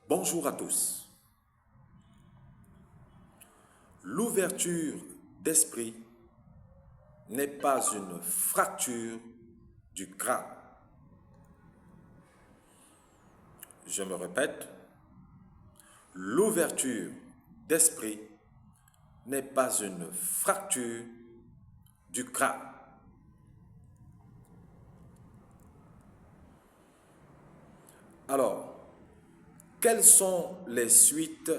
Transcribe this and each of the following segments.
Bonjour à tous. L'ouverture d'esprit n'est pas une fracture du crâne. Je me répète, l'ouverture d'esprit n'est pas une fracture du crâne. Alors, quelles sont les suites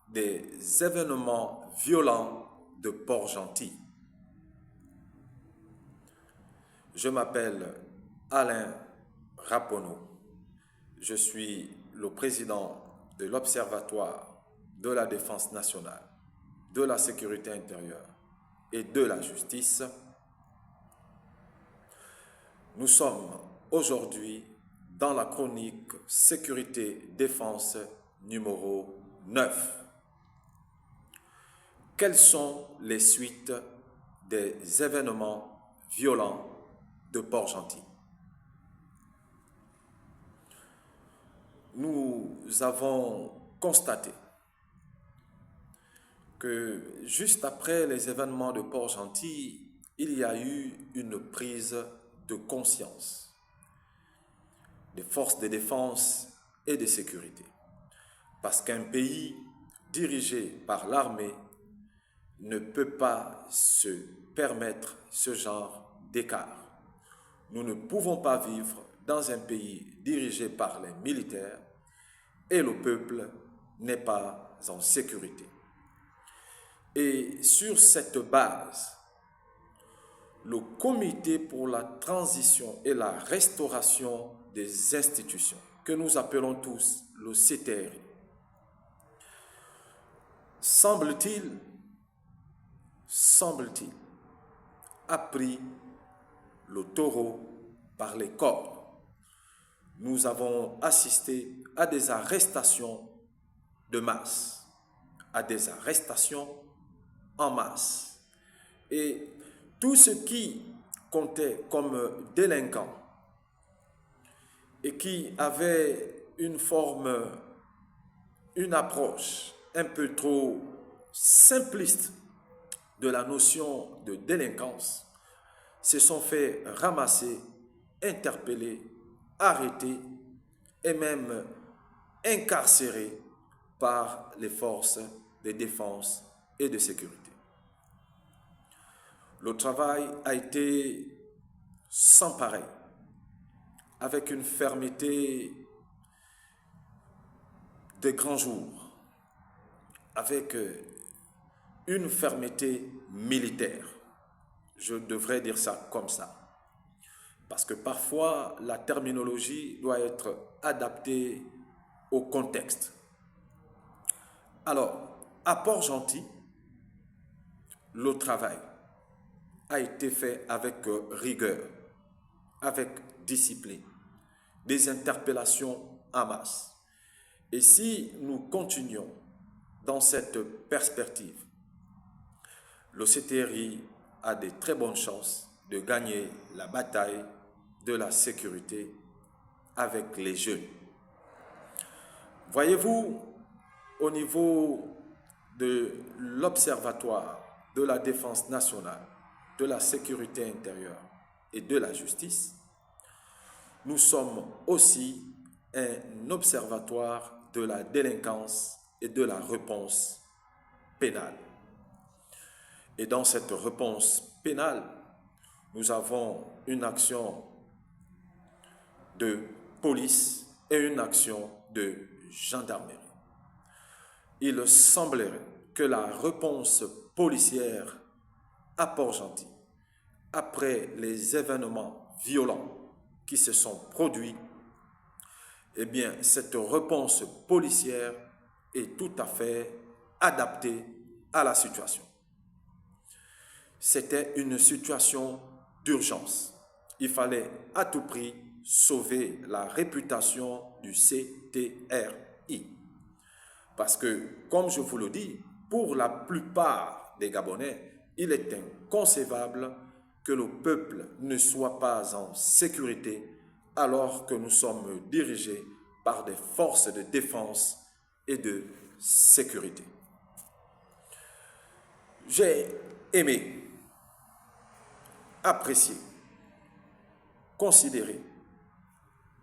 des événements violents de Port-Gentil? Je m'appelle Alain Rapponneau. Je suis le président de l'Observatoire de la défense nationale, de la sécurité intérieure et de la justice. Nous sommes aujourd'hui dans la chronique sécurité-défense numéro 9. Quelles sont les suites des événements violents de Port-Gentil? Nous avons constaté que juste après les événements de Port-Gentil, il y a eu une prise de conscience des forces de défense et de sécurité. Parce qu'un pays dirigé par l'armée ne peut pas se permettre ce genre d'écart. Nous ne pouvons pas vivre dans un pays dirigé par les militaires et le peuple n'est pas en sécurité. Et sur cette base, le Comité pour la transition et la restauration des institutions, que nous appelons tous le CTRI, semble-t-il, a pris le taureau par les cornes. Nous avons assisté à des arrestations de masse, à des arrestations en masse. Et tout ce qui comptait comme délinquants et qui avait une approche un peu trop simpliste de la notion de délinquance, se sont fait ramasser, interpeller, arrêter et même incarcérés par les forces de défense et de sécurité. Le travail a été sans pareil, avec une fermeté de grand jour, avec une fermeté militaire. Je devrais dire ça comme ça. Parce que parfois, la terminologie doit être adaptée au contexte. Alors, à Port-Gentil, le travail a été fait avec rigueur, avec discipline, des interpellations en masse. Et si nous continuons dans cette perspective, le CTRI a de très bonnes chances de gagner la bataille de la sécurité avec les jeunes. Voyez-vous, au niveau de l'Observatoire de la défense nationale, de la sécurité intérieure et de la justice, nous sommes aussi un observatoire de la délinquance et de la réponse pénale. Et dans cette réponse pénale, nous avons une action de police et une action de gendarmerie. Il semblerait que la réponse policière à Port-Gentil, après les événements violents qui se sont produits, eh bien, cette réponse policière est tout à fait adaptée à la situation. C'était une situation d'urgence. Il fallait à tout prix sauver la réputation du CTRI. Parce que, comme je vous le dis, pour la plupart des Gabonais, il est inconcevable que le peuple ne soit pas en sécurité alors que nous sommes dirigés par des forces de défense et de sécurité. J'ai aimé, apprécier, considérer,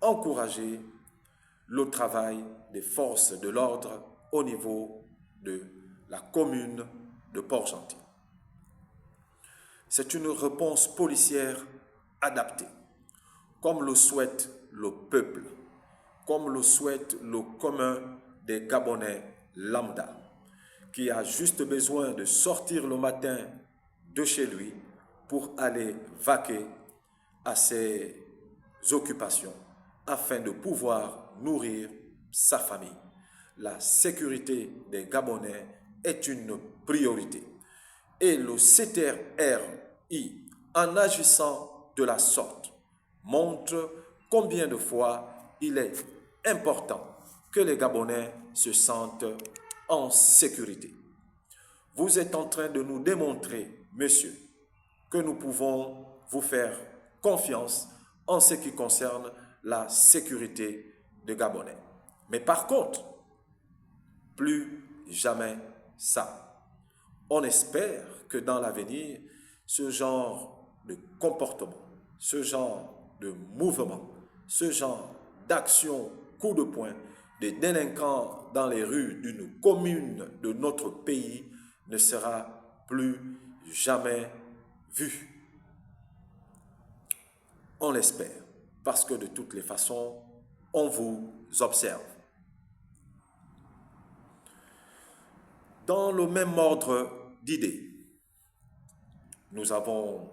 encourager le travail des forces de l'ordre au niveau de la commune de Port-Gentil. C'est une réponse policière adaptée, comme le souhaite le peuple, comme le souhaite le commun des Gabonais lambda, qui a juste besoin de sortir le matin de chez lui pour aller vaquer à ses occupations afin de pouvoir nourrir sa famille. La sécurité des Gabonais est une priorité. Et le CTRI, en agissant de la sorte, montre combien de fois il est important que les Gabonais se sentent en sécurité. Vous êtes en train de nous démontrer, monsieur, que nous pouvons vous faire confiance en ce qui concerne la sécurité des Gabonais. Mais par contre, plus jamais ça. On espère que dans l'avenir, ce genre de comportement, ce genre de mouvement, ce genre d'action coup de poing des délinquants dans les rues d'une commune de notre pays ne sera plus jamais vu. On l'espère, parce que de toutes les façons, on vous observe. Dans le même ordre d'idées, nous avons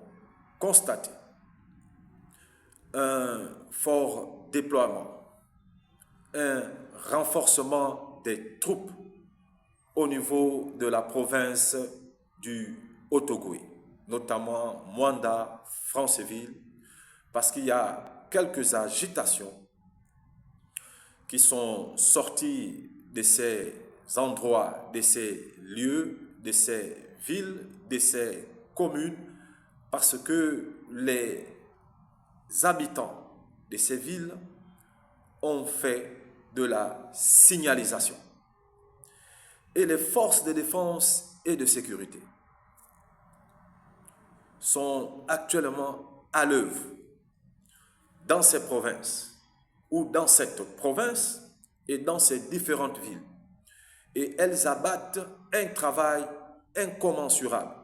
constaté un fort déploiement, un renforcement des troupes au niveau de la province du Haut-Ogooué, notamment Mwanda, Franceville, parce qu'il y a quelques agitations qui sont sorties de ces endroits, de ces lieux, de ces villes, de ces communes, parce que les habitants de ces villes ont fait de la signalisation. Et les forces de défense et de sécurité sont actuellement à l'œuvre dans ces provinces ou dans cette province et dans ces différentes villes. Et elles abattent un travail incommensurable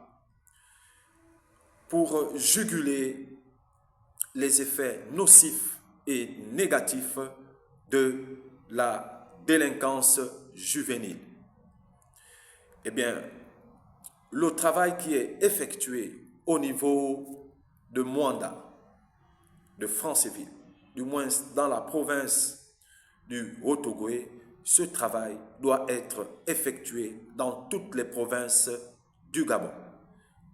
pour juguler les effets nocifs et négatifs de la délinquance juvénile. Eh bien, le travail qui est effectué au niveau de Mwanda, de Franceville, du moins dans la province du Haut-Ogooué, ce travail doit être effectué dans toutes les provinces du Gabon,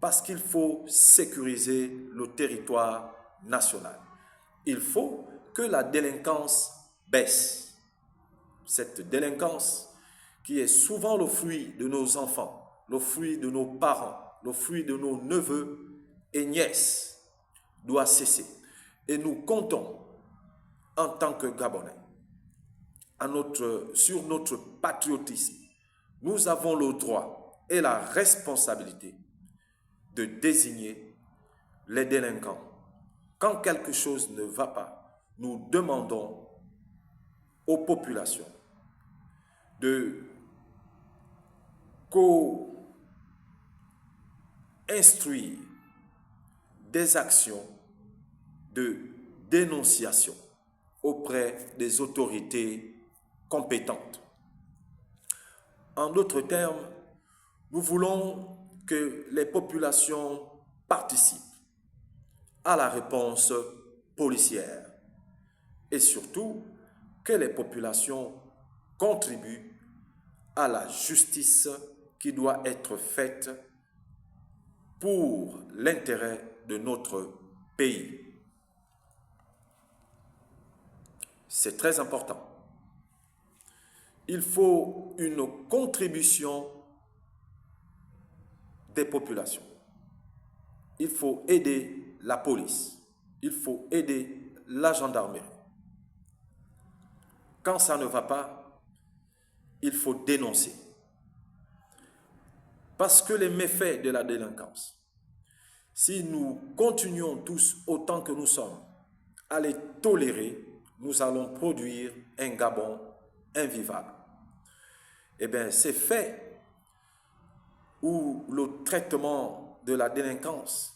parce qu'il faut sécuriser le territoire national. Il faut que la délinquance baisse. Cette délinquance qui est souvent le fruit de nos enfants, le fruit de nos parents, le fruit de nos neveux et nièces, doit cesser. Et nous comptons, en tant que Gabonais, sur notre patriotisme. Nous avons le droit et la responsabilité de désigner les délinquants. Quand quelque chose ne va pas, nous demandons aux populations de co-instruire des actions de dénonciation auprès des autorités compétentes. En d'autres termes, nous voulons que les populations participent à la réponse policière et surtout que les populations contribuent à la justice qui doit être faite pour l'intérêt de notre pays. C'est très important. Il faut une contribution des populations. Il faut aider la police. Il faut aider la gendarmerie. quand ça ne va pas, il faut dénoncer. Parce que les méfaits de la délinquance, si nous continuons tous autant que nous sommes à les tolérer, nous allons produire un Gabon invivable. Eh bien, ces faits où le traitement de la délinquance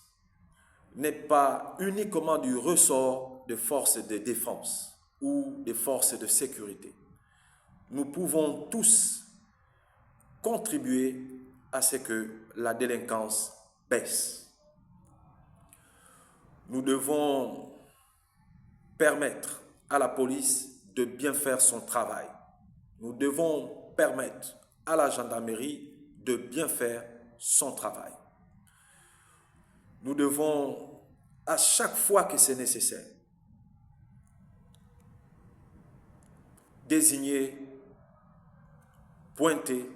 n'est pas uniquement du ressort des forces de défense ou des forces de sécurité. Nous pouvons tous contribuer à ce que la délinquance baisse. Nous devons permettre à la police de bien faire son travail. Nous devons permettre à la gendarmerie de bien faire son travail. Nous devons, à chaque fois que c'est nécessaire, désigner, pointer,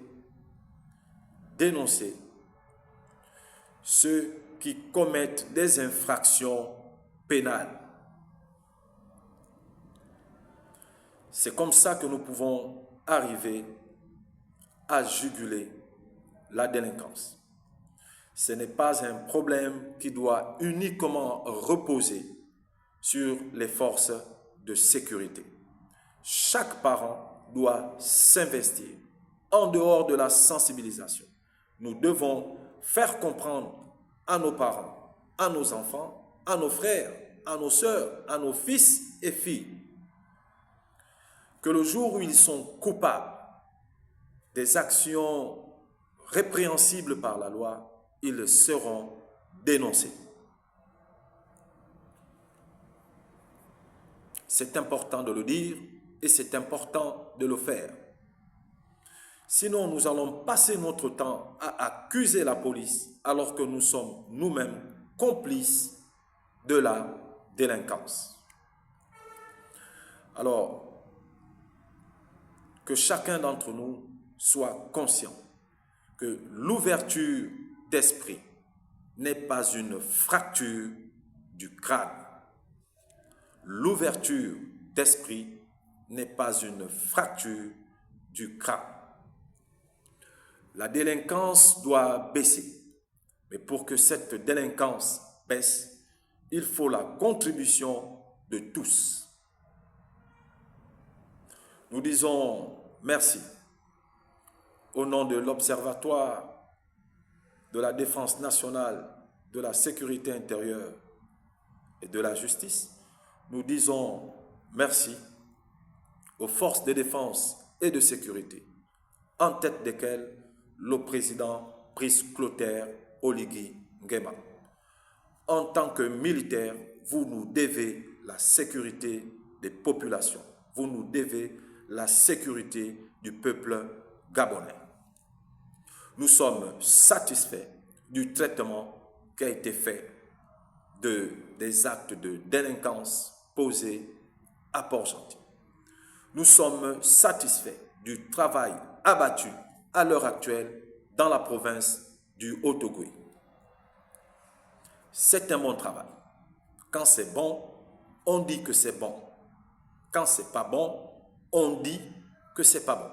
dénoncer ceux qui commettent des infractions pénales. C'est comme ça que nous pouvons arriver à juguler la délinquance. Ce n'est pas un problème qui doit uniquement reposer sur les forces de sécurité. Chaque parent doit s'investir en dehors de la sensibilisation. Nous devons faire comprendre à nos parents, à nos enfants, à nos frères, à nos sœurs, à nos fils et filles, que le jour où ils sont coupables des actions répréhensibles par la loi, ils seront dénoncés. C'est important de le dire et c'est important de le faire. Sinon, nous allons passer notre temps à accuser la police alors que nous sommes nous-mêmes complices de la délinquance. Alors, que chacun d'entre nous soit conscient que l'ouverture d'esprit n'est pas une fracture du crâne. L'ouverture d'esprit n'est pas une fracture du crâne. La délinquance doit baisser. Mais pour que cette délinquance baisse, il faut la contribution de tous. Nous disons merci au nom de l'Observatoire de la défense nationale, de la sécurité intérieure et de la justice. Nous disons merci aux forces de défense et de sécurité, en tête desquelles le président Brice Clotaire Oligui Nguema. En tant que militaire, vous nous devez la sécurité des populations. Vous nous devez la sécurité du peuple gabonais. Nous sommes satisfaits du traitement qui a été fait des actes de délinquance posés à Port-Gentil. Nous sommes satisfaits du travail abattu à l'heure actuelle dans la province du Haut-Ogooué. C'est un bon travail. Quand c'est bon, on dit que c'est bon. Quand c'est pas bon, on dit que c'est pas bon.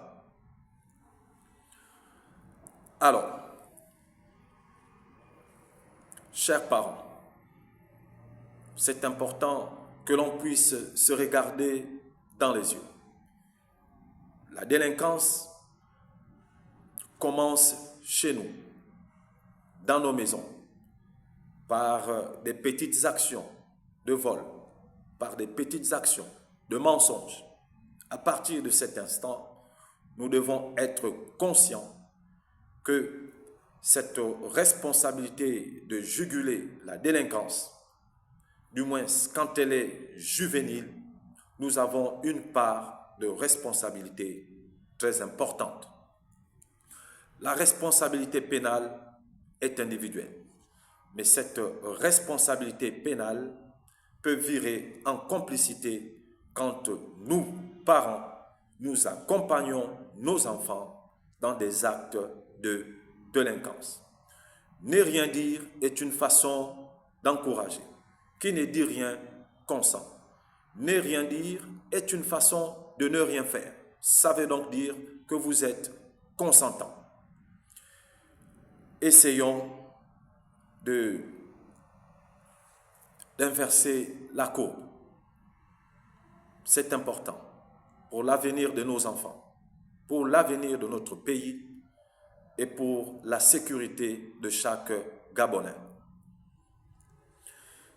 Alors, chers parents, c'est important que l'on puisse se regarder dans les yeux. La délinquance commence chez nous, dans nos maisons, par des petites actions de vol, par des petites actions de mensonges. À partir de cet instant, nous devons être conscients que cette responsabilité de juguler la délinquance, du moins quand elle est juvénile, nous avons une part de responsabilité très importante. La responsabilité pénale est individuelle, mais cette responsabilité pénale peut virer en complicité quand nous, parents, nous accompagnons nos enfants dans des actes de délinquance. Ne rien dire est une façon d'encourager. Qui ne dit rien consent. Ne rien dire est une façon de ne rien faire. Ça veut donc dire que vous êtes consentant. Essayons d'inverser la courbe. C'est important pour l'avenir de nos enfants, pour l'avenir de notre pays et pour la sécurité de chaque Gabonais.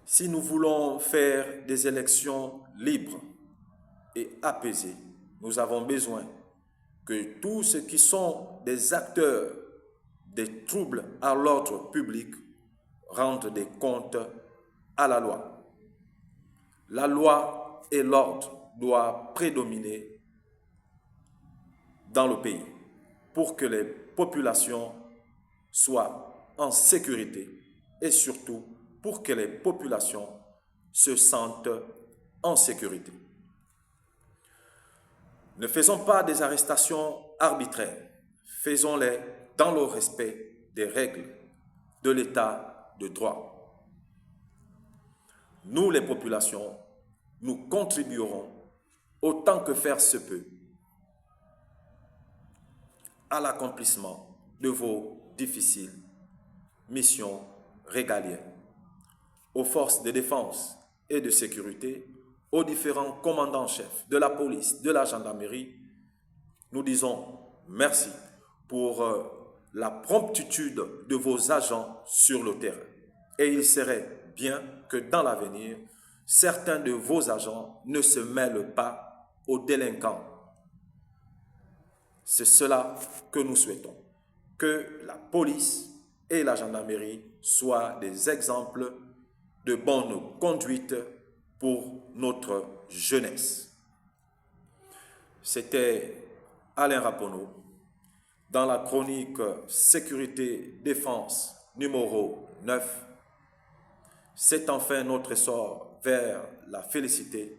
Si nous voulons faire des élections libres et apaisées, nous avons besoin que tous ceux qui sont des acteurs des troubles à l'ordre public rendent des comptes à la loi. La loi et l'ordre doivent prédominer dans le pays pour que les populations soient en sécurité et surtout pour que les populations se sentent en sécurité. Ne faisons pas des arrestations arbitraires, faisons-les dans le respect des règles de l'état de droit. Nous, les populations, nous contribuerons autant que faire se peut à l'accomplissement de vos difficiles missions régaliennes. Aux forces de défense et de sécurité, aux différents commandants-chefs de la police, de la gendarmerie, nous disons merci pour la promptitude de vos agents sur le terrain. Et il serait bien que dans l'avenir, certains de vos agents ne se mêlent pas aux délinquants. C'est cela que nous souhaitons, que la police et la gendarmerie soient des exemples de bonne conduite pour notre jeunesse. C'était Alain Rapponneau dans la chronique Sécurité-Défense numéro 9. C'est enfin notre essor vers la félicité,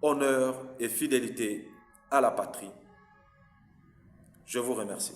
honneur et fidélité à la patrie. Je vous remercie.